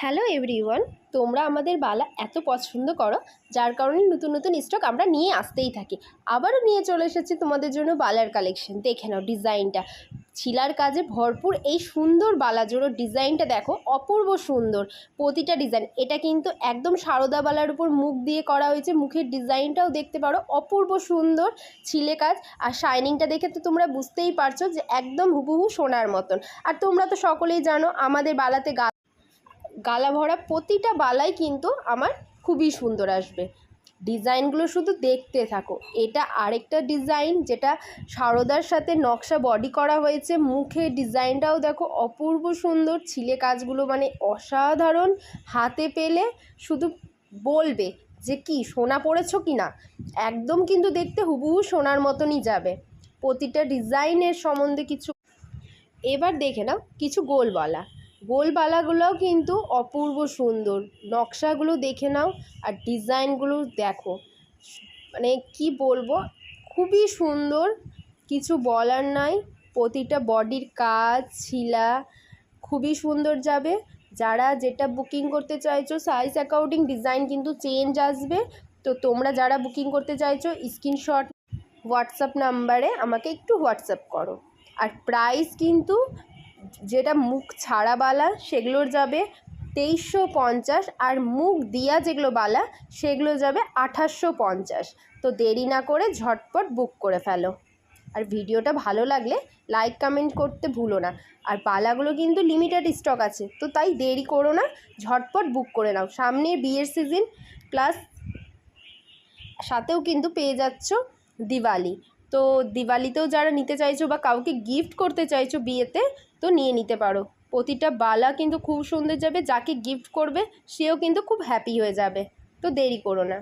Hello everyone, তোমরা আমাদের বালা এত পছন্দ করো যার কারণে নতুন নতুন স্টক আমরা নিয়ে আসতেই থাকি। আবারও নিয়ে চলে এসেছি তোমাদের জন্য বালার কালেকশন। দেখে নাও ডিজাইনটা, ছিলার কাজে ভরপুর এই সুন্দর বালা জোড়োর ডিজাইনটা দেখো, অপূর্ব সুন্দর প্রতিটা ডিজাইন। এটা কিন্তু একদম সারদা বালার উপর মুখ দিয়ে করা হয়েছে, মুখের ডিজাইনটাও দেখতে পারো অপূর্ব সুন্দর ছিলে কাজ। আর শাইনিংটা দেখে তো তোমরা বুঝতেই পারছো যে একদম হুবহু সোনার মতন। আর তোমরা তো সকলেই জানো আমাদের বালাতে গালা ভরা প্রতিটা বালাই কিন্তু আমার খুবই সুন্দর আসবে। ডিজাইনগুলো শুধু দেখতে থাকো। এটা আরেকটা ডিজাইন যেটা সারদার সাথে নকশা বডি করা হয়েছে, মুখের ডিজাইনটাও দেখো অপূর্ব সুন্দর, ছিলে কাজগুলো মানে অসাধারণ। হাতে পেলে শুধু বলবে যে কি সোনা পড়েছ কি না, একদম কিন্তু দেখতে হুবহু সোনার মতনই যাবে। প্রতিটা ডিজাইনের সম্বন্ধে কিছু এবার দেখে নাও, কিছু গোলবালাগুলোও কিন্তু অপূর্ব সুন্দর, নকশাগুলো দেখে নাও আর ডিজাইনগুলো দেখো, মানে কি বলবো, খুবই সুন্দর, কিছু বলার নাই। প্রতিটা বডির কাজ ছিলা খুবই সুন্দর যাবে। যারা যেটা বুকিং করতে চাইছো সাইজ অ্যাকর্ডিং ডিজাইন কিন্তু চেঞ্জ আসবে। তো তোমরা যারা বুকিং করতে চাইছো স্ক্রিনশট হোয়াটসঅ্যাপ নাম্বারে আমাকে একটু হোয়াটসঅ্যাপ করো। আর প্রাইস কিন্তু যেটা মুখ ছাড়া বালা সেগুলোর যাবে 2350, আর মুখ দিয়া যেগুলো বালা সেগুলো যাবে 2850। তো দেরি না করে ঝটপট বুক করে ফেলো। আর ভিডিওটা ভালো লাগলে লাইক কমেন্ট করতে ভুলো না। আর বালাগুলো কিন্তু লিমিটেড স্টক আছে, তো তাই দেরি করো না, ঝটপট বুক করে নাও। সামনে বিয়ের সিজন, প্লাস সাথেও কিন্তু পেয়ে যাচ্ছ দিওয়ালি। তো দিওয়ালিতেও যারা নিতে চাইছো বা কাউকে গিফট করতে চাইছো বিয়েতে, তো নিয়ে নিতে পারো। প্রতিটা বালা কিন্তু খুব সুন্দর যাবে, যাকে গিফট করবে সেও কিন্তু খুব হ্যাপি হয়ে যাবে। তো দেরি করো না।